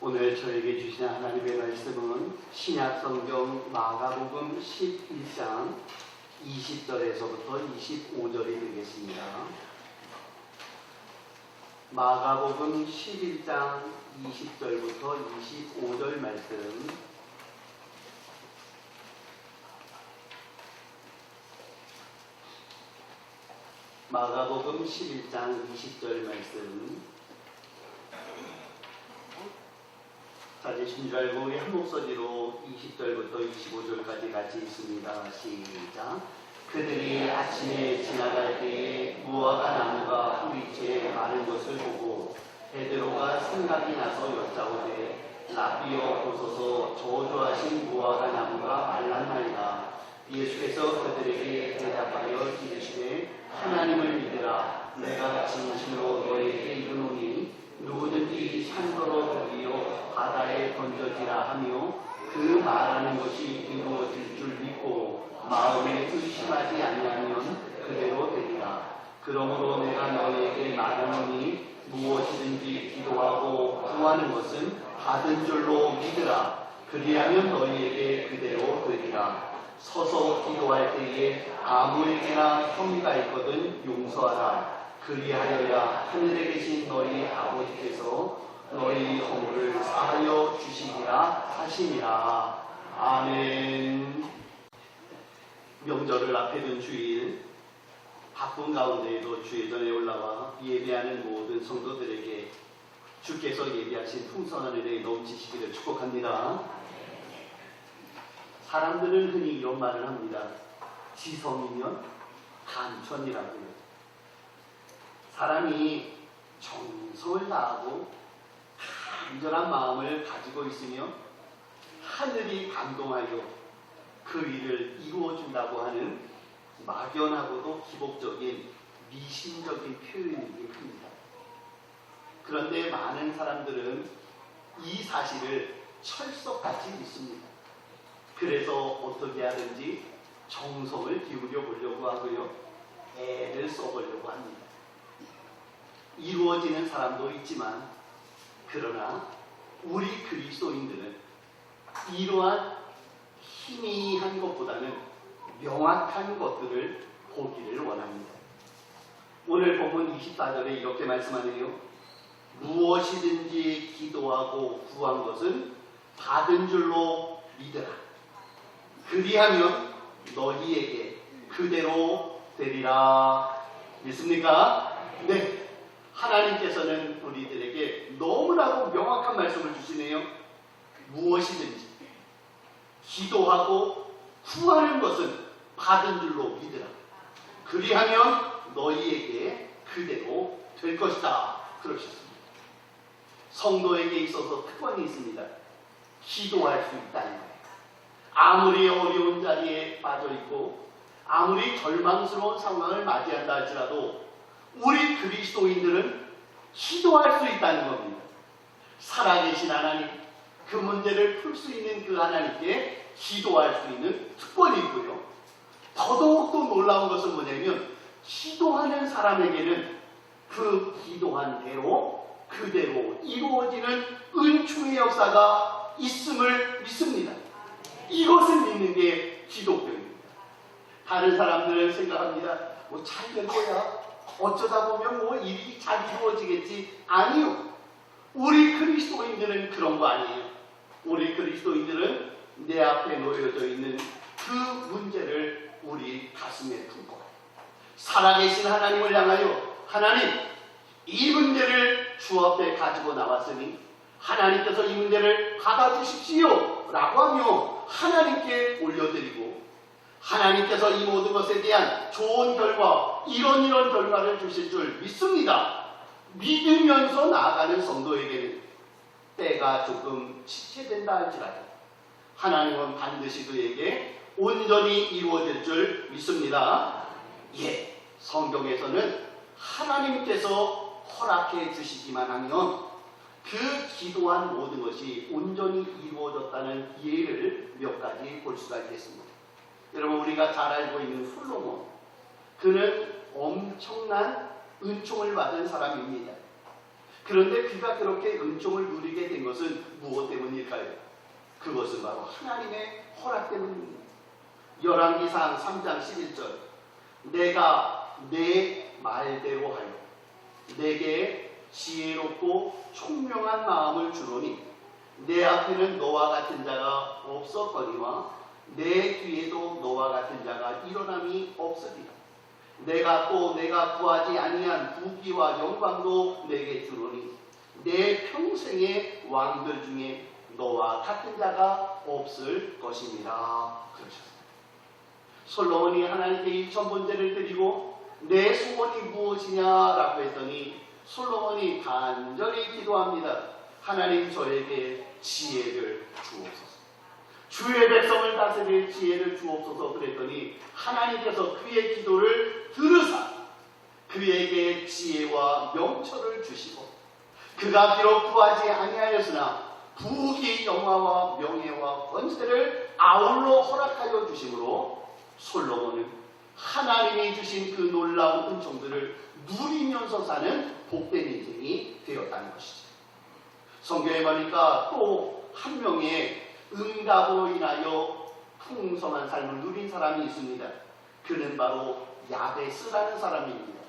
오늘 저에게 주신 하나님의 말씀은 신약성경 마가복음 11장 20절에서부터 25절이 되겠습니다. 마가복음 11장 20절부터 25절 말씀, 마가복음 11장 20절 말씀. 찾으신 줄 알고 우리 한 목소리로 20절부터 25절까지 같이 있습니다. 시작. 그들이 아침에 지나갈 때에 무화과 나무가 뿌리채 마른 것을 보고 베드로가 생각이 나서 여짜오되 라비여 보소서 저주하신 무화과 나무가 말랐나이다. 예수께서 그들에게 대답하여 이르시되 하나님을 믿으라. 내가 진실로 너에게 이르노니 누구든지 산더러 돌리어 바다에 던져지라 하며 그 말하는 것이 이루어질 줄 믿고 마음에 의심하지 아니하면 그대로 되리라. 그러므로 내가 너희에게 말하노니 무엇이든지 기도하고 구하는 것은 받은 줄로 믿으라. 그리하면 너희에게 그대로 되리라. 서서 기도할 때에 아무에게나 혐의가 있거든 용서하라. 그리하여야 하늘에 계신 너희 아버지께서 너희 허물을 사하여 주시리라 하시니라. 아멘. 명절을 앞에 둔 주일, 바쁜 가운데에도 주의 전에 올라와 예배하는 모든 성도들에게 주께서 예비하신 풍성한 은혜에 넘치시기를 축복합니다. 사람들은 흔히 이런 말을 합니다. 지성이면 간천이라고요. 사람이 정성을 다하고 간절한 마음을 가지고 있으며 하늘이 감동하여 그 일을 이루어준다고 하는 막연하고도 기복적인 미신적인 표현이긴 합니다. 그런데 많은 사람들은 이 사실을 철석같이 믿습니다. 그래서 어떻게 하든지 정성을 기울여 보려고 하고요, 애를 써보려고 합니다. 이루어지는 사람도 있지만, 그러나 우리 그리스도인들은 이러한 희미한 것보다는 명확한 것들을 보기를 원합니다. 오늘 본문 24절에 이렇게 말씀하네요. 무엇이든지 기도하고 구한 것은 받은 줄로 믿으라. 그리하면 너희에게 그대로 되리라. 믿습니까? 네. 하나님께서는 우리들에게 너무나도 명확한 말씀을 주시네요. 무엇이든지 기도하고 구하는 것은 받은 줄로 믿으라. 그리하면 너희에게 그대로 될 것이다. 그러셨습니다. 성도에게 있어서 특권이 있습니다. 기도할 수 있다는 거예요. 아무리 어려운 자리에 빠져있고 아무리 절망스러운 상황을 맞이한다 할지라도 우리 그리스도인들은 기도할 수 있다는 겁니다. 살아계신 하나님, 그 문제를 풀 수 있는 그 하나님께 기도할 수 있는 특권이 있고요. 더더욱도 놀라운 것은 뭐냐면 기도하는 사람에게는 그 기도한 대로 그대로 이루어지는 은총의 역사가 있음을 믿습니다. 이것을 믿는 게 기독교입니다. 다른 사람들은 생각합니다. 뭐 잘 될 거야. 어쩌다 보면 뭐 일이 잘 이루어지겠지. 아니요. 우리 그리스도인들은 그런 거 아니에요. 우리 그리스도인들은 내 앞에 놓여져 있는 그 문제를 우리 가슴에 품고 살아계신 하나님을 향하여 하나님, 이 문제를 주 앞에 가지고 나왔으니 하나님께서 이 문제를 받아주십시오 라고 하며 하나님께 올려드리고 하나님께서 이 모든 것에 대한 좋은 결과, 이런 결과를 주실 줄 믿습니다. 믿으면서 나아가는 성도에게는 때가 조금 지체된다 할지라도 하나님은 반드시 그에게 온전히 이루어질 줄 믿습니다. 예, 성경에서는 하나님께서 허락해 주시기만 하면 그 기도한 모든 것이 온전히 이루어졌다는 예를 몇 가지 볼 수가 있겠습니다. 여러분, 우리가 잘 알고 있는 솔로몬, 그는 엄청난 은총을 받은 사람입니다. 그런데 그가 그렇게 은총을 누리게 된 것은 무엇 때문일까요? 그것은 바로 하나님의 허락 때문입니다. 열왕기상 3장 11절 내가 내 말대로 하여 내게 지혜롭고 총명한 마음을 주노니 내 앞에는 너와 같은 자가 없었거니와 내 뒤에도 너와 같은 자가 일어남이 없으리라. 내가 구하지 아니한 부귀와 영광도 내게 주노니 내 평생의 왕들 중에 너와 같은 자가 없을 것입니다. 그러셨습니다. 솔로몬이 하나님께 1000번제를 드리고 내 소원이 무엇이냐라고 했더니 솔로몬이 간절히 기도합니다. 하나님 저에게 지혜를 주옵소서. 주의 백성을 다스릴 지혜를 주옵소서 그랬더니 하나님께서 그의 기도를 들으사 그에게 지혜와 명철을 주시고 그가 비록 구하지 아니하였으나 부귀 영화와 명예와 권세를 아울러 허락하여 주심으로 솔로몬은 하나님이 주신 그 놀라운 은총들을 누리면서 사는 복된 인생이 되었다는 것이죠. 성경에 보니까 또 한 명의 응답으로 인하여 풍성한 삶을 누린 사람이 있습니다. 그는 바로 야베스라는 사람입니다.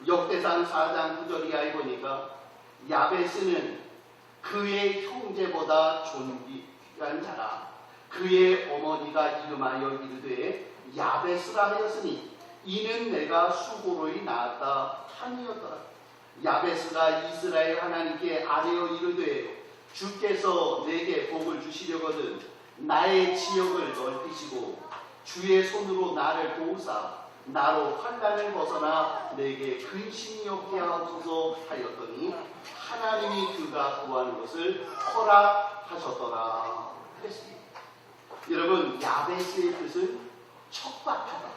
역대상 4장 9절 이하에 보니까 야베스는 그의 형제보다 존귀한 자라. 그의 어머니가 이름하여 이르되 야베스라 하였으니 이는 내가 수고로이 낳았다 함이었더라. 야베스가 이스라엘 하나님께 아뢰어 이르되 주께서 내게 복을 주시려거든 나의 지역을 넓히시고 주의 손으로 나를 도우사 나로 환난을 벗어나 내게 근심이 없게 하옵소서 하였더니 하나님이 그가 구하는 것을 허락하셨더라 했습니다. 여러분, 야베스의 뜻은 척박하다,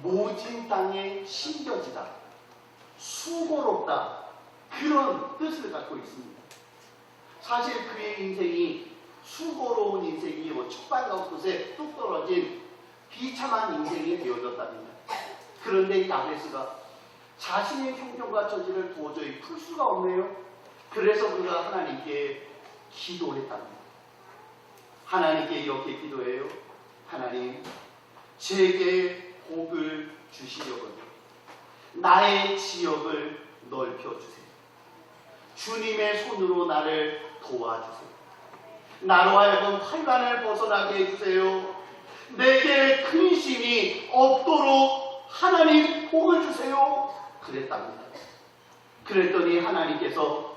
모진 땅에 심겨지다, 수고롭다, 그런 뜻을 갖고 있습니다. 사실 그의 인생이 수고로운 인생이요 척박한 곳에 뚝 떨어진 비참한 인생이 되어졌답니다. 그런데 야베스가 자신의 형편과 처지를 도저히 풀 수가 없네요. 그래서 그가 하나님께 기도했답니다. 하나님께 이렇게 기도해요. 하나님, 제게 복을 주시려거든 나의 지역을 넓혀주세요. 주님의 손으로 나를 도와주세요. 나로 하여금 환난을 벗어나게 해주세요. 내게 근심이 없도록 하나님 복을 주세요. 그랬답니다. 그랬더니 하나님께서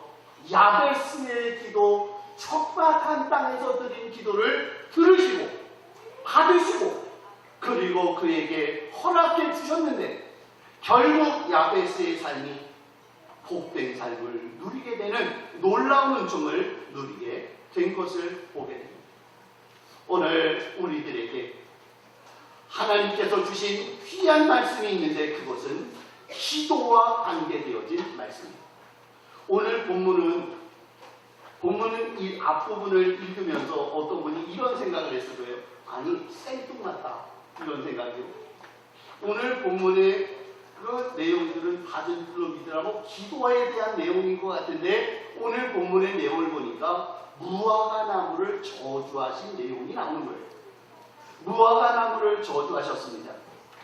야베스의 기도, 척박한 땅에서 드린 기도를 들으시고 받으시고 그리고 그에게 허락해 주셨는데 결국 야베스의 삶이 복된 삶을 누리게 되는 놀라운 은총을 누리게 된 것을 보게 됩니다. 오늘 우리들에게 하나님께서 주신 귀한 말씀이 있는데 그것은 기도와 관계되어진 말씀입니다. 오늘 본문은 이 앞부분을 읽으면서 어떤 분이 이런 생각을 했을 거예요. 아니, 생뚱맞다, 이런 생각이요. 오늘 본문의 그 내용들은 받은 줄로 믿으라고 기도에 대한 내용인 것 같은데 오늘 본문의 내용을 보니까 무화과 나무를 저주하신 내용이 나오는 거예요. 무화과 나무를 저주하셨습니다.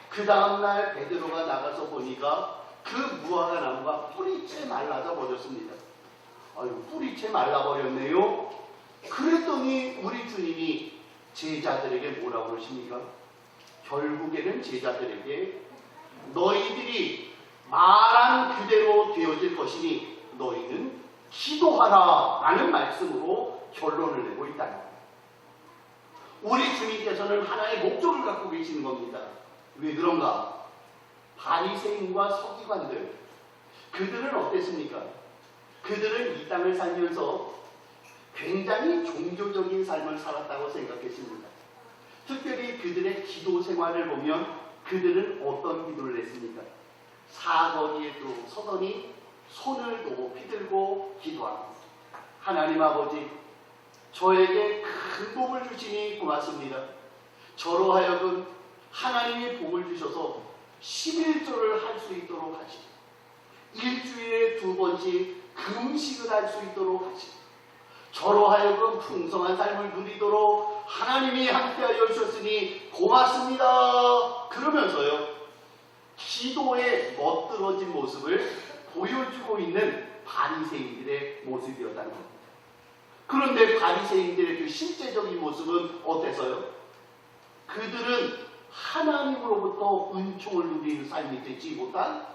그 다음날 베드로가 나가서 보니까 그 무화과 나무가 뿌리채 말라져 버렸습니다. 아유, 뿌리채 말라버렸네요. 그랬더니 우리 주님이 제자들에게 뭐라고 그러십니까? 결국에는 제자들에게 너희들이 말한 그대로 되어질 것이니 너희는 기도하라 라는 말씀으로 결론을 내고 있다는 거예요. 우리 주님께서는 하나의 목적을 갖고 계시는 겁니다. 왜 그런가? 바리새인과 서기관들, 그들은 어땠습니까? 그들은 이 땅을 살면서 굉장히 종교적인 삶을 살았다고 생각했습니다. 특별히 그들의 기도 생활을 보면 그들은 어떤 기도를 했습니까? 사거리에 또 서더니 손을 높이 들고 기도합니다. 하나님 아버지, 저에게 큰 복을 주시니 고맙습니다. 저로 하여금 하나님이 복을 주셔서 11조를 할 수 있도록 하시고 일주일에 2번씩 금식을 할 수 있도록 하시고 저로 하여금 풍성한 삶을 누리도록 하나님이 함께하여 주셨으니 고맙습니다. 그러면서요, 기도에 멋들어진 모습을 보여주고 있는 바리새인들의 모습이었다는 겁니다. 그런데 바리새인들의 그 실제적인 모습은 어때서요? 그들은 하나님으로부터 은총을 누리는 삶이 되지 못한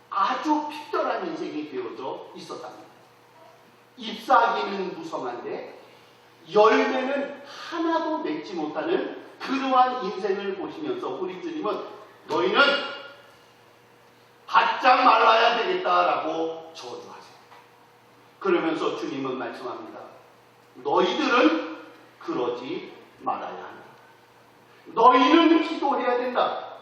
아주 특별한 인생이 되어져 있었답니다. 잎사귀는 무성한데 열매는 하나도 맺지 못하는 그러한 인생을 보시면서 우리 주님은 너희는 바짝 말라야 되겠다라고 저주하세요. 그러면서 주님은 말씀합니다. 너희들은 그러지 말아야 한다. 너희는 기도해야 된다.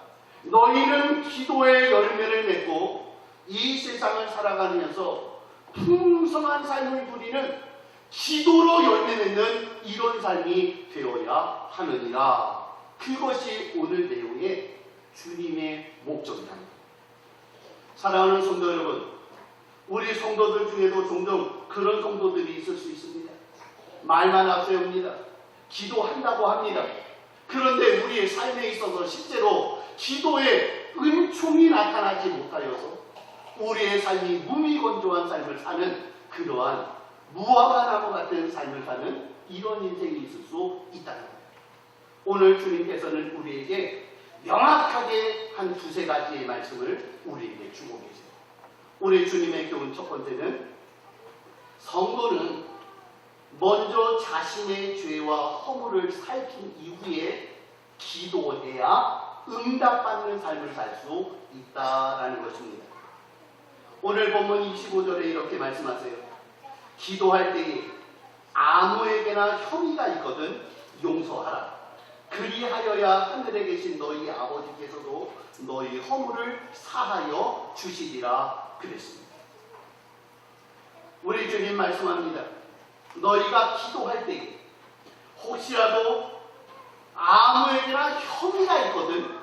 너희는 기도의 열매를 맺고 이 세상을 살아가면서 풍성한 삶을 누리는 기도로 열매 맺는 이런 삶이 되어야 하느니라. 그것이 오늘 내용의 주님의 목적이랍니다. 사랑하는 성도 여러분, 우리 성도들 중에도 종종 그런 성도들이 있을 수 있습니다. 말만 앞세웁니다. 기도한다고 합니다. 그런데 우리의 삶에 있어서 실제로 기도에 은총이 나타나지 못하여서 우리의 삶이 무미건조한 삶을 사는 그러한 무화과나무 같은 삶을 사는 이런 인생이 있을 수 있다는 겁니다. 오늘 주님께서는 우리에게 명확하게 한 2-3가지의 말씀을 우리에게 주고 계세요. 우리 주님의 교훈 첫 번째는 성도는 먼저 자신의 죄와 허물을 살핀 이후에 기도해야 응답받는 삶을 살 수 있다라는 것입니다. 오늘 본문 25절에 이렇게 말씀하세요. 기도할 때에 아무에게나 혐의가 있거든 용서하라. 그리하여야 하늘에 계신 너희 아버지께서도 너희 허물을 사하여 주시리라 그랬습니다. 우리 주님 말씀합니다. 너희가 기도할 때에 혹시라도 아무에게나 혐의가 있거든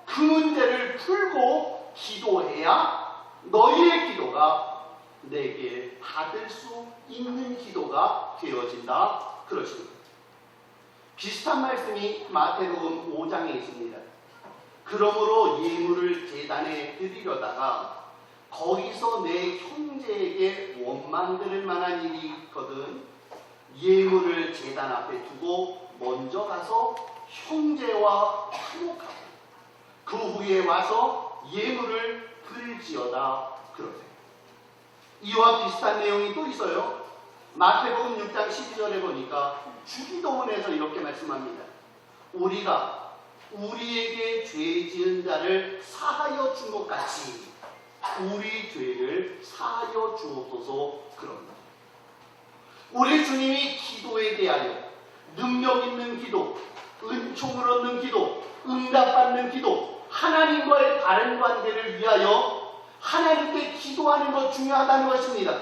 그 문제를 풀고 기도해야 너희의 기도가 내게 받을 수 있는 기도가 되어진다 그러십니다. 비슷한 말씀이 마태복음 5장에 있습니다. 그러므로 예물을 제단에 드리려다가 거기서 내 형제에게 원망들을 만한 일이 있거든 예물을 제단 앞에 두고 먼저 가서 형제와 화목하고 그 후에 와서 예물을 드릴지어다 그러세요. 이와 비슷한 내용이 또 있어요. 마태복음 6장 12절에 보니까 주기도문에서 이렇게 말씀합니다. 우리가 우리에게 죄 지은 자를 사하여 준 것 같이 우리 죄를 사하여 주옵소서 그럽니다. 우리 주님이 기도에 대하여 능력 있는 기도, 은총을 얻는 기도, 응답받는 기도, 하나님과의 바른 관계를 위하여 하나님께 기도하는 것 중요하다는 것입니다.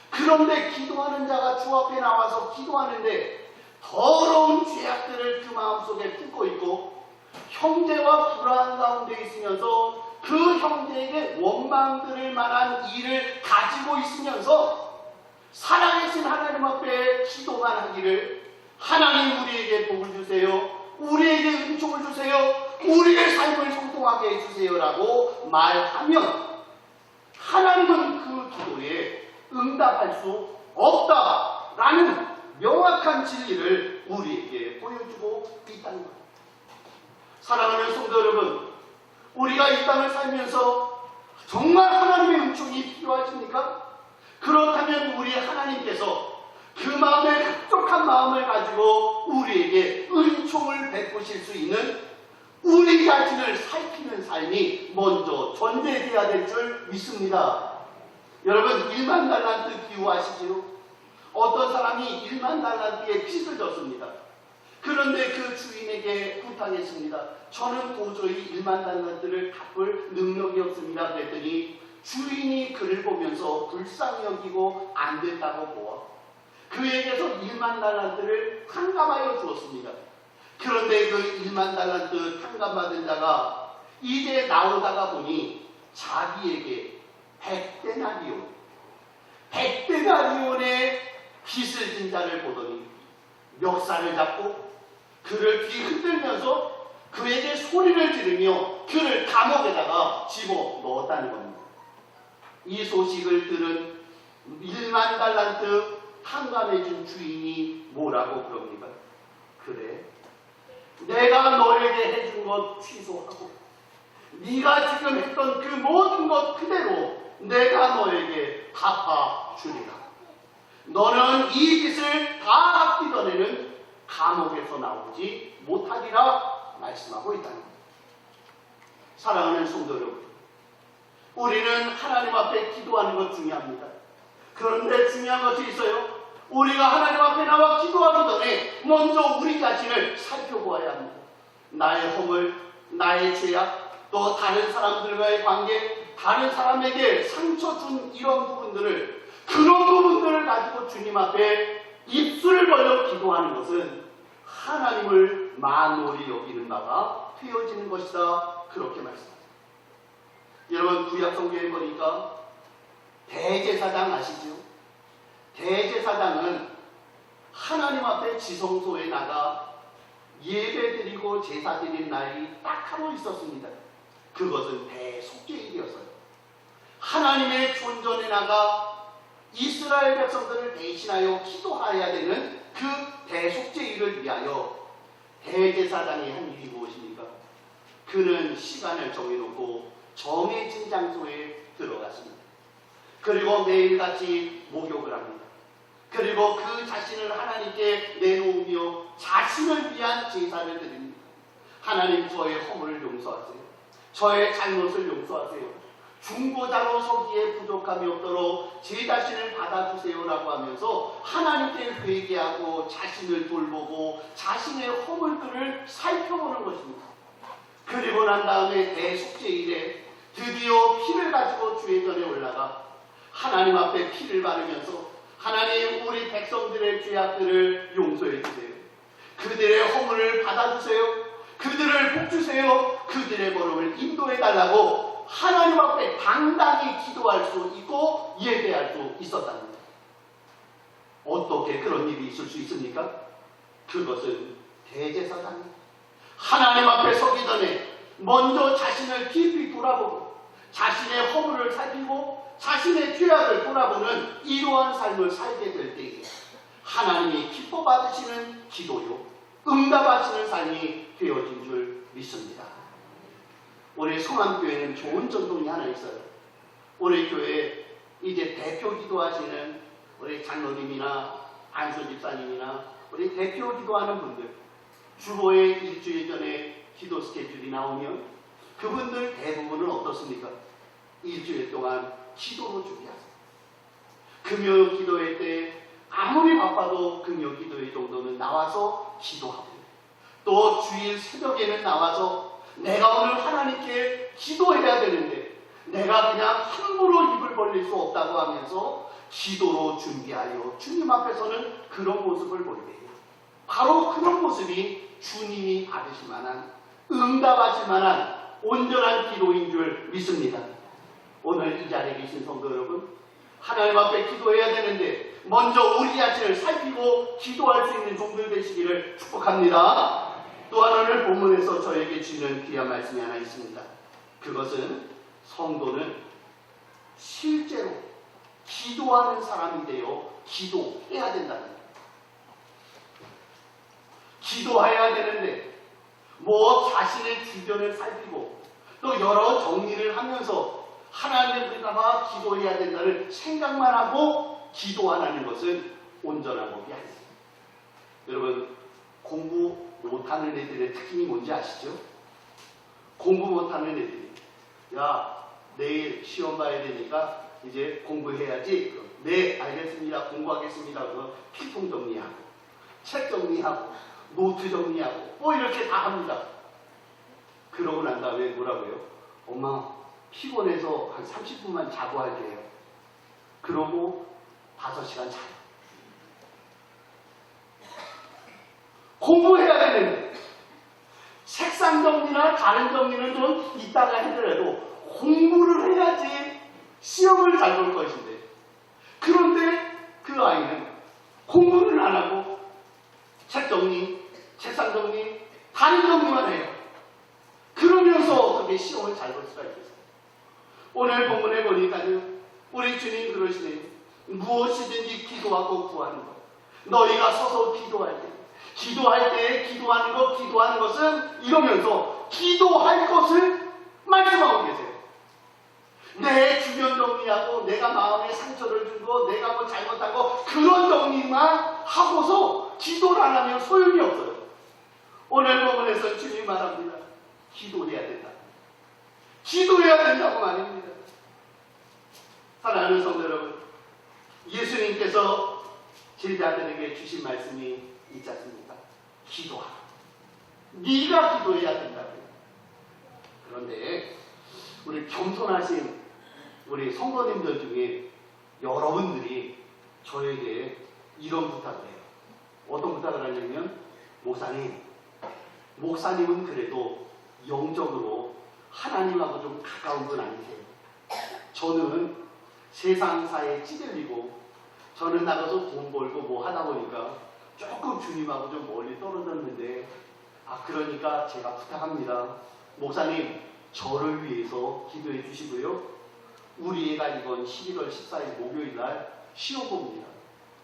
그런데 기도하는 자가 주 앞에 나와서 기도하는데 더러운 죄악들을 그 마음속에 품고 있고 형제와 불화한 가운데 있으면서 그 형제에게 원망들을 만한 일을 가지고 있으면서 살아계신 하나님 앞에 기도만 하기를 하나님 우리에게 복을 주세요. 우리에게 은총을 주세요. 우리의 삶을 성통하게 해주세요 라고 말하면 하나님은 그 기도에 응답할 수 없다라는 명확한 진리를 우리에게 보여주고 있다는 겁니다. 사랑하는 성도 여러분, 우리가 이 땅을 살면서 정말 하나님의 은총이 필요하십니까? 그렇다면 우리 하나님께서 그 마음에 흡족한 마음을 가지고 우리에게 은총을 베푸실 수 있는 우리 자신을 살피는 삶이 먼저 전제되어야 될 줄 믿습니다. 여러분 1만 달란트 기후 아시지요? 어떤 사람이 1만 달란트의 빚을 졌습니다. 그런데 그 주인에게 부탁했습니다. 저는 도저히 1만 달란트를 갚을 능력이 없습니다. 그랬더니 주인이 그를 보면서 불쌍히 여기고 안 된다고 보아 그에게서 1만 달란트를 탕감하여 주었습니다. 그런데 그 1만 달란트 탕감받은 자가 이제 나오다가 보니 자기에게 백데나리온. 백데나리온의 빚을 진 자를 보더니 멱살을 잡고 그를 뒤 흔들면서 그에게 소리를 지르며 그를 감옥에다가 집어 넣었다는 겁니다. 이 소식을 들은 1만 달란트 탕감해준 주인이 뭐라고 그럽니까? 그래, 내가 너에게 해준 것 취소하고 네가 지금 했던 그 모든 것 그대로 내가 너에게 갚아주리라. 너는 이 빚을 다 갚기 전에는 감옥에서 나오지 못하리라 말씀하고 있다는 겁니다. 사랑하는 성도 여러분, 우리는 하나님 앞에 기도하는 것 중요합니다. 그런데 중요한 것이 있어요. 우리가 하나님 앞에 나와 기도하기 전에 먼저 우리 자신을 살펴보아야 합니다. 나의 허물, 나의 죄악, 또 다른 사람들과의 관계, 다른 사람에게 상처 준 이런 부분들을, 그런 부분들을 가지고 주님 앞에 입술을 벌려 기도하는 것은 하나님을 만홀히 여기는 바가 되어지는 것이다. 그렇게 말씀합니다. 여러분, 구약 성경에 보니까 대제사장 아시죠? 대제사장은 하나님 앞에 지성소에 나가 예배드리고 제사드린 날이 딱 하루 있었습니다. 그것은 대속죄일이었어요. 하나님의 존전에 나가 이스라엘 백성들을 대신하여 기도해야 되는 그 대속죄일을 위하여 대제사장이 한 일이 무엇입니까? 그는 시간을 정해놓고 정해진 장소에 들어갔습니다. 그리고 매일같이 목욕을 합니다. 그리고 그 자신을 하나님께 내놓으며 자신을 위한 제사를 드립니다. 하나님, 저의 허물을 용서하세요. 저의 잘못을 용서하세요. 중보자로 서기에 부족함이 없도록 제 자신을 받아주세요라고 하면서 하나님께 회개하고 자신을 돌보고 자신의 허물들을 살펴보는 것입니다. 그리고 난 다음에 대속죄일에 드디어 피를 가지고 주의 전에 올라가 하나님 앞에 피를 바르면서 하나님, 우리 백성들의 죄악들을 용서해 주세요. 그들의 허물을 받아주세요. 그들을 복주세요. 그들의 걸음을 인도해 달라고 하나님 앞에 당당히 기도할 수 있고 예배할 수 있었답니다. 어떻게 그런 일이 있을 수 있습니까? 그것은 대제사장이 하나님 앞에 서기 전에 먼저 자신을 깊이 돌아보고 자신의 허물을 살피고 자신의 죄악을 돌아보는 이러한 삶을 살게 될 때에 하나님이 기뻐 받으시는 기도요, 응답하시는 삶이 되어진 줄 믿습니다. 우리 성암교회는 좋은 전통이 하나 있어요. 우리 교회 이제 대표 기도하시는 우리 장로님이나 안수 집사님이나 우리 대표 기도하는 분들, 주보에 일주일 전에 기도 스케줄이 나오면 그분들 대부분은 어떻습니까? 일주일 동안 기도로 준비하세요. 금요 기도회 때 아무리 바빠도 금요 기도회 정도는 나와서 기도하고, 또 주일 새벽에는 나와서 내가 오늘 하나님께 기도해야 되는데 내가 그냥 함부로 입을 벌릴 수 없다고 하면서 기도로 준비하여 주님 앞에서는 그런 모습을 보이게 해요. 바로 그런 모습이 주님이 받으실 만한, 응답하실 만한 온전한 기도인 줄 믿습니다. 오늘 이 자리에 계신 성도 여러분, 하나님 앞에 기도해야 되는데 먼저 우리 자신을 살피고 기도할 수 있는 종들 되시기를 축복합니다. 또한 오늘 본문에서 저에게 주는 귀한 말씀이 하나 있습니다. 그것은 성도는 실제로 기도하는 사람이 되어 기도해야 된다는 거예요. 기도해야 되는데 자신의 주변을 살피고 또 여러 정리를 하면서 하나님 앞에다가 기도해야 된다는 생각만 하고 기도 안 하는 것은 온전한 법이 아닙니다. 여러분, 공부 못하는 애들의 특징이 뭔지 아시죠? 공부 못하는 애들이, 야, 내일 시험 봐야 되니까 이제 공부해야지. 네, 알겠습니다. 공부하겠습니다. 그래서 필통 정리하고 책 정리하고 노트 정리하고 이렇게 다 합니다. 그러고 난 다음에 뭐라고요? 엄마, 피곤해서 한 30분만 자고 할게요. 그러고 5시간 자요. 공부해야 되는데 책상 정리나 다른 정리는 좀 이따가 하더라도 공부를 해야지 시험을 잘 볼 것인데, 그런데 그 아이는 공부를 안 하고 책 정리, 책상 정리, 다른 정리만 해요. 그러면서 어떻게 시험을 잘 볼 수가 있겠어요? 오늘 본문에 보니까요, 우리 주님 그러시네요. 무엇이든지 기도하고 구하는 것. 너희가 서서 기도할 때에 기도하는 것은 이러면서 기도할 것을 말씀하고 계세요. 내 주변 정리하고 내가 마음에 상처를 준 거, 내가 뭐 잘못한 거, 그런 정리만 하고서 기도를 안 하면 소용이 없어요. 오늘 본문에서 주님 말합니다. 기도해야 된다. 기도해야 된다고 말입니다. 사랑하는 성도 여러분, 예수님께서 제자들에게 주신 말씀이 있지 않습니까? 기도하라. 네가 기도해야 된다고요. 그런데 우리 겸손하신 우리 성도님들 중에 여러분들이 저에게 이런 부탁을 해요. 어떤 부탁을 하냐면, 목사님은 그래도 영적으로 하나님하고 좀 가까운 분 아니세요? 저는 세상사에 찌들리고 저는 나가서 돈 벌고 뭐 하다 보니까 조금 주님하고 좀 멀리 떨어졌는데, 그러니까 제가 부탁합니다. 목사님, 저를 위해서 기도해 주시고요. 우리 애가 이번 11월 14일 목요일 날 시험 봅니다.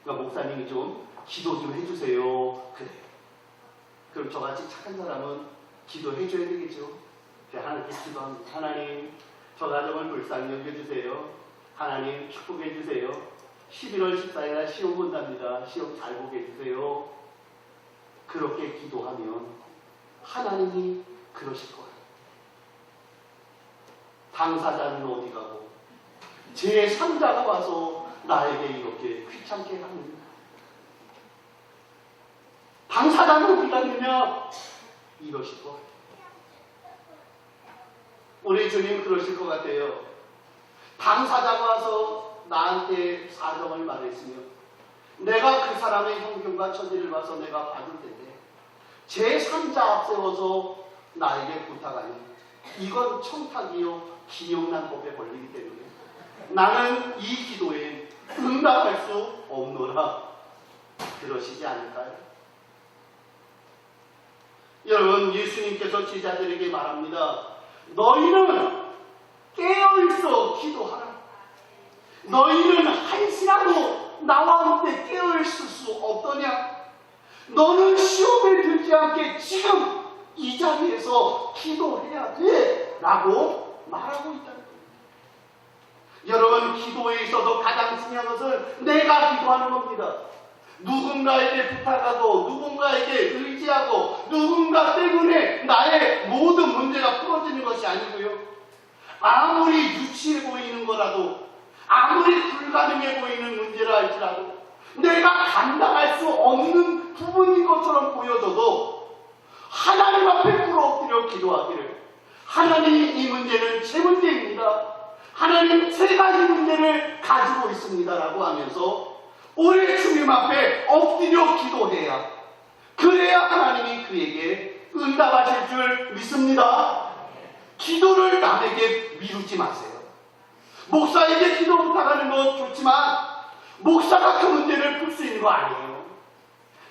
그러니까 목사님이 좀 기도 좀 해주세요. 그래요. 그럼 저같이 착한 사람은 기도해 줘야 되겠죠. 하나님께 기도합니다. 하나님, 저 가정을 불쌍히 여겨주세요. 하나님, 축복해 주세요. 11월 14일 날 시험 본답니다. 시험 잘 보게 해주세요. 그렇게 기도하면 하나님이 그러실 거예요. 당사자는 어디 가고 제3자가 와서 나에게 이렇게 귀찮게 합니다. 당사자는 어디 갔느냐? 이러실 거예요. 우리 주님 그러실 것 같아요. 당사자가 와서 나한테 사정을 말했으며 내가 그 사람의 형편과 처지를 봐서 내가 봐줄 텐데, 제3자 앞세워서 나에게 부탁하니 이건 청탁이요 기용난법에 걸리기 때문에 나는 이 기도에 응답할 수 없노라. 그러시지 않을까요? 여러분, 예수님께서 제자들에게 말합니다. 너희는 깨어있어 기도하라. 너희는 한시라도 나와 함께 깨어있을 수 없더냐? 너는 시험에 들지 않게 지금 이 자리에서 기도해야 돼 라고 말하고 있다는 거예요. 여러분, 기도에 있어서 가장 중요한 것은 내가 기도하는 겁니다. 누군가에게 부탁하고 누군가에게 의지하고 누군가 때문에 나의 모든 문제가 풀어지는 것이 아니고요. 아무리 유치해 보이는 거라도, 아무리 불가능해 보이는 문제라 할지라도, 내가 감당할 수 없는 부분인 것처럼 보여져도 하나님 앞에 꿇어엎드려 기도하기를, 하나님, 이 문제는 제 문제입니다. 하나님, 제가 이 문제를 가지고 있습니다 라고 하면서 우리 주님 앞에 엎드려 기도해야, 그래야 하나님이 그에게 응답하실 줄 믿습니다. 기도를 남에게 미루지 마세요. 목사에게 기도 부탁하는 건 좋지만 목사가 그 문제를 풀 수 있는 거 아니에요.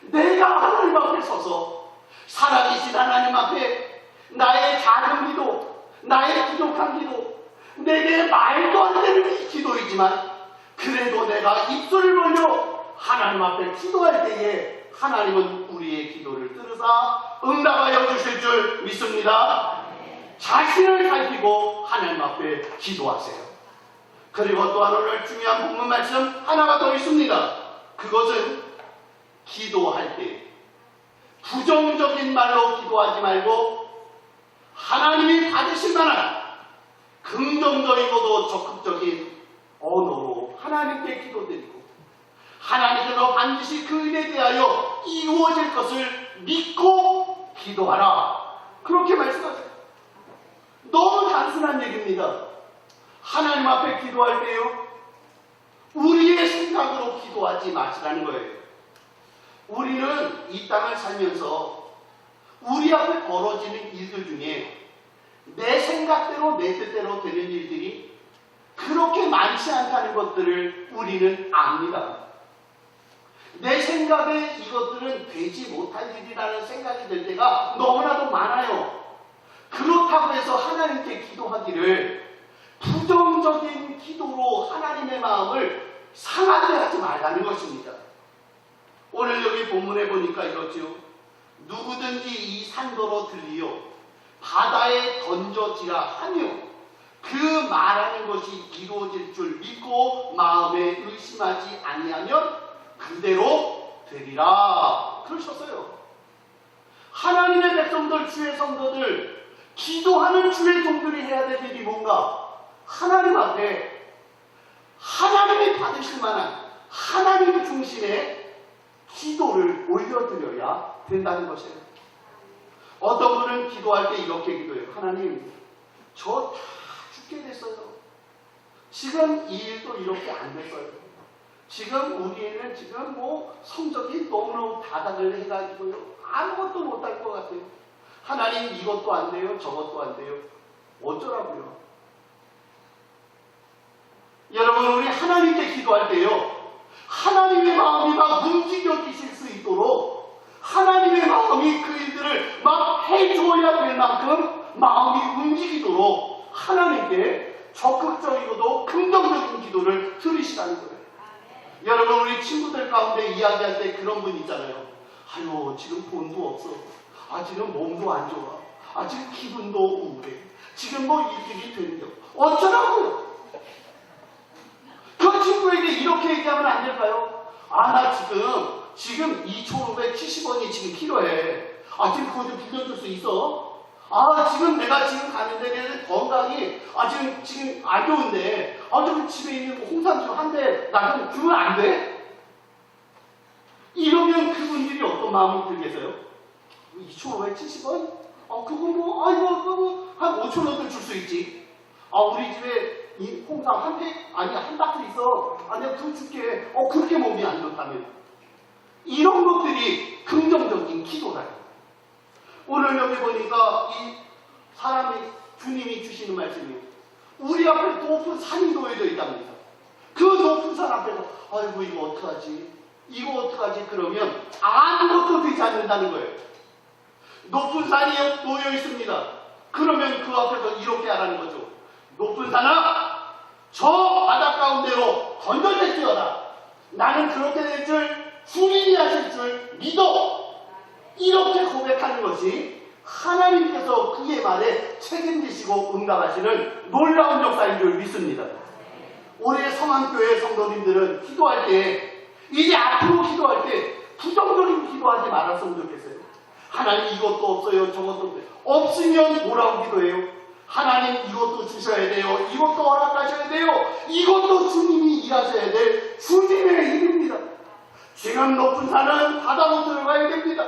내가 하나님 앞에 서서 살아계신 하나님 앞에 나의 작은 기도, 나의 부족한 기도, 내게 말도 안 되는 기도이지만 그래도 내가 입술을 벌려 하나님 앞에 기도할 때에 하나님은 우리의 기도를 들으사 응답하여 주실 줄 믿습니다. 자신을 살피고 하나님 앞에 기도하세요. 그리고 또한 오늘 중요한 본문 말씀 하나가 더 있습니다. 그것은 기도할 때 부정적인 말로 기도하지 말고 하나님이 받으실 만한 긍정적이고도 적극적인 언어로 하나님께 기도드리고 하나님께서 반드시 그 일에 대하여 이루어질 것을 믿고 기도하라. 그렇게 말씀하세요. 너무 단순한 얘기입니다. 하나님 앞에 기도할 때요, 우리의 생각으로 기도하지 마시라는 거예요. 우리는 이 땅을 살면서 우리 앞에 벌어지는 일들 중에 내 생각대로 내 뜻대로 되는 일들이 그렇게 많지 않다는 것들을 우리는 압니다. 내 생각에 이것들은 되지 못할 일이라는 생각이 들 때가 너무나도 많아요. 그렇다고 해서 하나님께 기도하기를 부정적인 기도로 하나님의 마음을 상하게 하지 말라는 것입니다. 오늘 여기 본문에 보니까 이렇죠. 누구든지 이 산더러 들리어 바다에 던져지라 하며 그 말하는 것이 이루어질 줄 믿고 마음에 의심하지 아니하면 그대로 되리라 그러셨어요. 하나님의 백성들, 주의 성도들, 기도하는 주의 종들이 해야 될 일이 뭔가? 하나님 앞에 하나님이 받으실 만한 하나님 중심의 기도를 올려드려야 된다는 것이에요. 어떤 분은 기도할 때 이렇게 기도해요. 하나님, 저 다 죽게 됐어요. 지금 이 일도 이렇게 안 됐어요. 지금 우리에는 지금 성적이 너무너무 다닥을 해가지고요. 아무것도 못할 것 같아요. 하나님 이것도 안 돼요. 저것도 안 돼요. 어쩌라고요? 여러분, 우리 하나님께 기도할 때요. 하나님의 마음이 막 움직여지실 수 있도록 하나님의 마음이 그 일들을 막 해줘야 될 만큼 마음이 움직이도록 하나님께 적극적이고도 긍정적인 기도를 들으시라는 거예요. 여러분, 우리 친구들 가운데 이야기할 때 그런 분 있잖아요. 아유, 지금 돈도 없어. 지금 몸도 안 좋아. 지금 기분도 우울해. 지금 일들이 되는 게 어쩌라고요? 그 친구에게 이렇게 얘기하면 안 될까요? 나 지금 2,570원이 지금 필요해. 지금 그거 좀 빌려줄 수 있어? 지금 내가 지금 가는데 내 건강이 지금 안 좋은데 좀 집에 있는 홍삼 좀 한 대 나 좀 주면 안 돼? 이러면 그분들이 어떤 마음이 들겠어요? 2,570원? 그거 한 5,000원도 줄 수 있지. 우리 집에 이 홍삼 한 대? 한 박스 있어. 내가 그거 줄게. 그렇게 몸이 안 좋다면. 이런 것들이 긍정적인 기도다. 오늘 여기 보니까 이 사람이 주님이 주시는 말씀이에요. 우리 앞에 높은 산이 놓여져 있답니다. 그 높은 산 앞에서 아이고 이거 어떡하지? 이거 어떡하지? 그러면 아무것도 되지 않는다는 거예요. 높은 산이 놓여 있습니다. 그러면 그 앞에서 이렇게 하라는 거죠. 높은 산아, 저 바다 가운데로 던져질지어다. 나는 그렇게 될 줄, 주님이 하실 줄 믿어. 이렇게 고백하는 것이 하나님께서 그의 말에 책임지시고 응답하시는 놀라운 역사인 줄 믿습니다. 올해 성안교회 성도님들은 기도할 때, 이제 앞으로 기도할 때 부정적인 기도하지 말았으면 좋겠어요. 하나님 이것도 없어요. 저것도 없어요. 없으면 뭐라고 기도해요? 하나님 이것도 주셔야 돼요. 이것도 허락하셔야 돼요. 이것도 주님이 일하셔야 될 주님의 일입니다. 지금 높은 산은 바다로 들어가야 됩니다.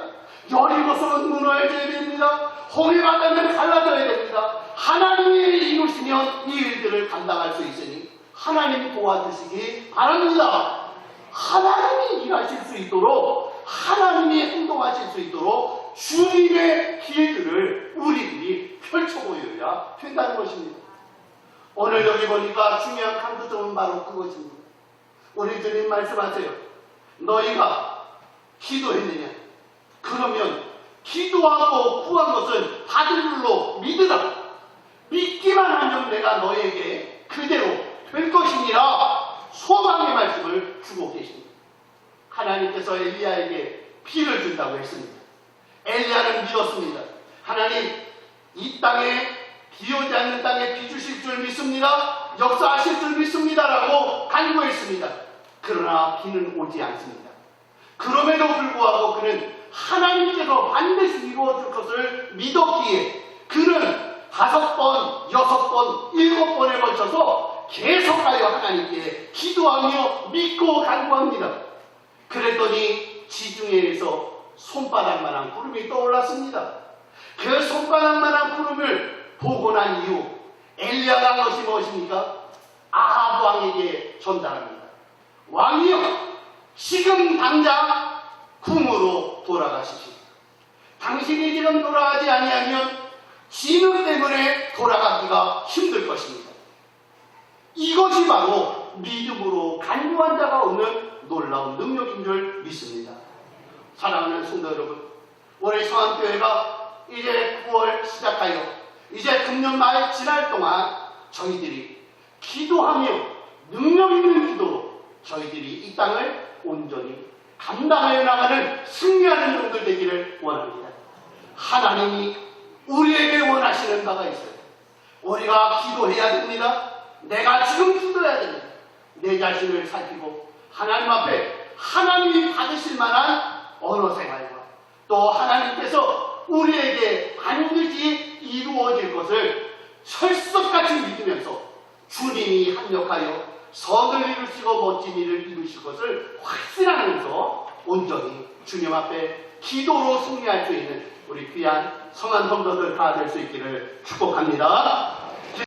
여리고성은 무너져야 됩니다. 홍해바다는 갈라져야 됩니다. 하나님이 이루시면 이 일들을 감당할 수 있으니 하나님 도와주시기 바랍니다. 하나님이 일하실 수 있도록, 하나님이 행동하실 수 있도록 주님의 길들을 우리들이 펼쳐보여야 된다는 것입니다. 오늘 여기 보니까 중요한 강조점은 바로 그것입니다. 우리 주님 말씀하세요. 너희가 기도했느냐? 그러면 기도하고 구한 것은 받은 줄로 믿으라. 믿기만 하면 내가 너에게 그대로 될 것이니라. 소망의 말씀을 주고 계십니다. 하나님께서 엘리야에게 비를 준다고 했습니다. 엘리야는 믿었습니다. 하나님, 이 땅에 비 오지 않는 땅에 비 주실 줄 믿습니다. 역사하실 줄 믿습니다라고 간구했습니다. 그러나 비는 오지 않습니다. 그럼에도 불구하고 그는 하나님께서 반드시 이루어줄 것을 믿었기에 그는 5번, 6번, 7번에 걸쳐서 계속하여 하나님께 기도하며 믿고 간구합니다. 그랬더니 지중해에서 손바닥만한 구름이 떠올랐습니다. 그 손바닥만한 구름을 보고 난 이후 엘리야가 한 것이 무엇입니까? 아합 왕에게 전달합니다. 왕이여, 지금 당장 궁으로 돌아가십시오. 당신이 지금 돌아가지 아니하면 진흙 때문에 돌아가기가 힘들 것입니다. 이것이 바로 믿음으로 간구한 자가 얻는 놀라운 능력인 줄 믿습니다. 사랑하는 성도 여러분, 우리 성암교회가 이제 9월 시작하여 이제 금년 말 지날 동안 저희들이 기도하며 능력 있는 기도로 저희들이 이 땅을 온전히 감당하여 나가는 승리하는 종들 되기를 원합니다. 하나님이 우리에게 원하시는 바가 있어요. 우리가 기도해야 됩니다. 내가 지금 기도해야 됩니다. 내 자신을 살피고 하나님 앞에 하나님이 받으실 만한 언어 생활과 또 하나님께서 우리에게 반드시 이루어질 것을 철석같이 믿으면서 주님이 합력하여 선을 이루시고 멋진 일을 이루실 것을 확신하면서 온전히 주님 앞에 기도로 승리할 수 있는 우리 귀한 성한 성도들 다 될 수 있기를 축복합니다.